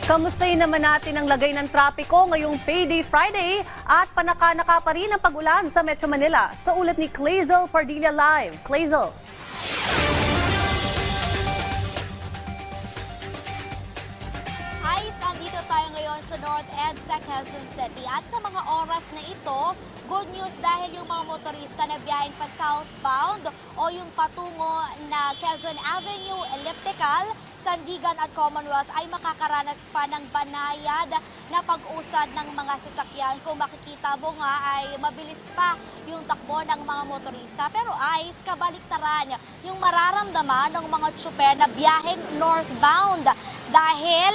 Kamustahin naman natin ang lagay ng trapiko ngayong Payday Friday at panaka-naka pa rin ang pag-ulan sa Metro Manila. Sa ulat ni Clazel Pardilla Live. Clazel. Andito tayo ngayon sa North EDSA, Quezon City. At sa mga oras na ito, good news dahil yung mga motorista na biyaheng pa southbound o yung patungo na Quezon Avenue Elliptical, Sandigan at Commonwealth ay makakaranas pa ng banayad na pag-usad ng mga sasakyan. Kung makikita mo nga ay mabilis pa yung takbo ng mga motorista. Pero Ice, kabaliktaran yung mararamdaman ng mga tsuper na biyaheng northbound dahil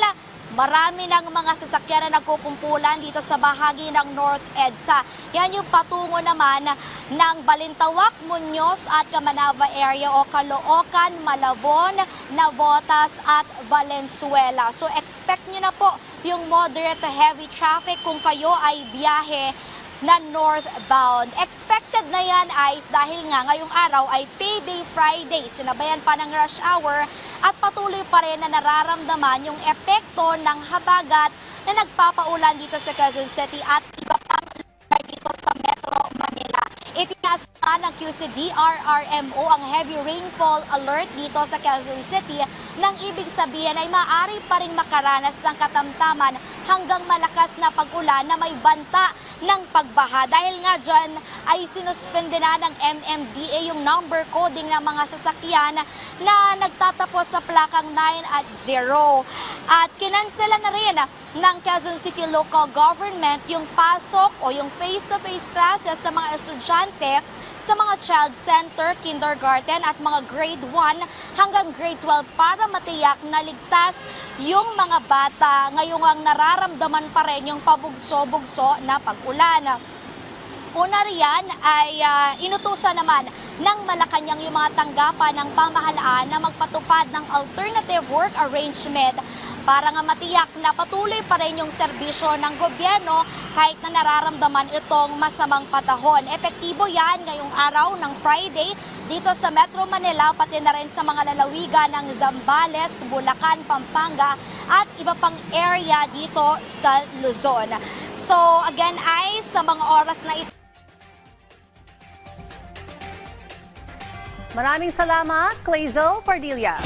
marami ng mga sasakyan na nagkukumpulan dito sa bahagi ng North EDSA. Yan yung patungo naman ng Balintawak, Muñoz at Camanava area o Caloocan, Malabon, Navotas at Valenzuela. So expect nyo na po yung moderate to heavy traffic kung kayo ay biyahe na northbound. Expected na yan, Ice, dahil nga ngayong araw ay Payday Friday. Sinabayan pa ng rush hour at patuloy pa rin na nararamdaman yung epekto ng habagat na nagpapaulan dito sa Quezon City at iba pang lugar dito sa Metro Manila. Itinasa ng QCDRRMO ang heavy rainfall alert dito sa Quezon City nang ibig sabihin ay maaari pa rin makaranas ng katamtaman hanggang malakas na pag-ulan na may banta ng pagbaha. Dahil nga dyan ay sinuspende na ng MMDA yung number coding ng mga sasakyan na nagtatapos sa plakang 9 at 0. At kinansela na rin ng Quezon City Local Government yung pasok o yung face-to-face classes sa mga estudyante sa mga child center, kindergarten at mga grade 1 hanggang grade 12 para matiyak na ligtas yung mga bata ngayong ang nararamdaman pa rin yung pabugso-bugso na pag-ulan. Una riyan ay inutusan naman ng Malacanang yung mga tanggapan ng pamahalaan na magpatupad ng alternative work arrangement para nga matiyak na patuloy pa rin yung serbisyo ng gobyerno kahit na nararamdaman itong masamang panahon. Epektibo yan ngayong araw ng Friday dito sa Metro Manila, pati na rin sa mga lalawigan ng Zambales, Bulacan, Pampanga at iba pang area dito sa Luzon. So again, ay sa mga oras na ito. Maraming salamat, Clazel Pardilla.